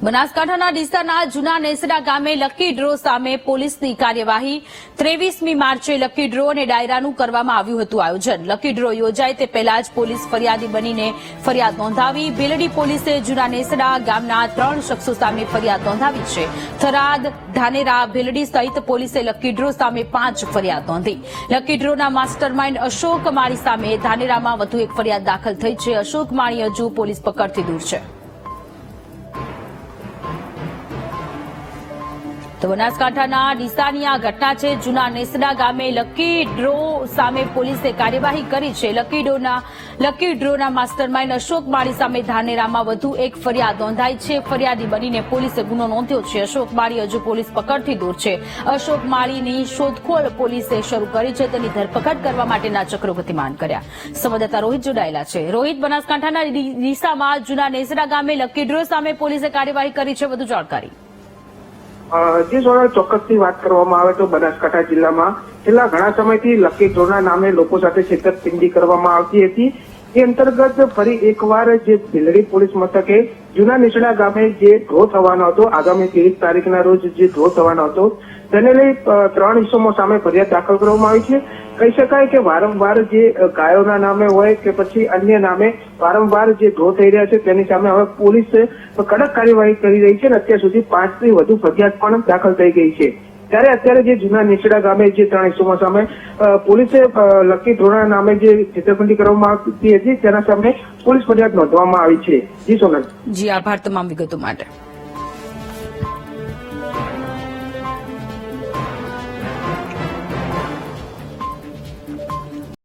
બનાસકાંઠાના ડીસાના જૂના નેસડા ગામે લકી ડ્રો સામે પોલીસની કાર્યવાહી 23મી માર્ચે લકી ડ્રો અને ડાયરાનું કરવામાં આવ્યું હતું આયોજન। લકી ડ્રો યોજાય તે પહેલા જ પોલીસ ફરિયાદી બનીને ફરિયાદ નોંધાવી। બેલડી પોલીસે જૂના નેસડા ગામના 3 શખ્સો સામે ફરિયાદ નોંધાવી છે। થરાદ, ધાનેરા, ભેલડી સહિત પોલીસે લકી ડ્રો સામે 5 ફરિયાદ નોંધી। લકી ડ્રોના માસ્ટરમાઇન્ડ અશોક માળી સામે ધાનેરામાં વધુ એક ફરિયાદ દાખલ થઈ છે। અશોક માળી હજુ પોલીસ પકડથી દૂર છે। તો બનાસકાંઠાના ડીસાની આ ઘટના છે। જૂના નેસડા ગામે લકી ડ્રો સામે પોલીસે કાર્યવાહી કરી છે। લકી ડ્રોના માસ્ટરમાઇન્ડ અશોક માળી સામે ધાનેરામાં વધુ એક ફરિયાદ નોંધાઈ છે। ફરિયાદી બનીને પોલીસે ગુનો નોંધ્યો છે। અશોક માળી હજુ પોલીસ પકડથી દૂર છે। અશોક માળીની શોધખોળ પોલીસે શરૂ કરી છે। તેની ધરપકડ કરવા માટેના ચક્રો ગતિમાન કર્યા। સંવાદદાતા રોહિત જોડાયેલા છે। રોહિત, બનાસકાંઠાના ડીસામાં જૂના નેસડા ગામે લકી ડ્રો સામે પોલીસે કાર્યવાહી કરી છે, વધુ જાણકારી। જે સોનલ, ચોક્કસથી વાત કરવામાં આવે તો બનાસકાંઠા જિલ્લામાં છેલ્લા ઘણા સમયથી લકી ડ્રોના નામે લોકો સાથે છેતરપિંડી કરવામાં આવતી હતી। એ અંતર્ગત ફરી એકવાર જે ભીલડી પોલીસ મથકે જૂના નેસડા ગામે જે ડ્રો થવાનો હતો, આગામી 30 તારીખના રોજ જે ડ્રો થવાનો હતો, તેને લઈ 3 ઇસમો સામે ફરિયાદ દાખલ કરવામાં આવી છે। કહી શકાય કે વારંવાર જે ગાયોના નામે હોય કે પછી અન્ય નામે વારંવાર જે ડ્રો થઈ રહ્યા છે તેની સામે હવે પોલીસ કડક કાર્યવાહી કરી રહી છે અને અત્યાર સુધી 5થી વધુ ફરિયાદ પણ દાખલ થઈ ગઈ છે। ત્યારે અત્યારે જે જૂના નેસડા ગામે જે 3 ઇસમો સામે પોલીસે લકી ડ્રોના નામે જે છેતરપિંડી કરવામાં આવતી હતી તેના સામે પોલીસ ફરિયાદ નોંધવામાં આવી છે। જી સોનલ। જી, આભાર તમામ વિગતો માટે।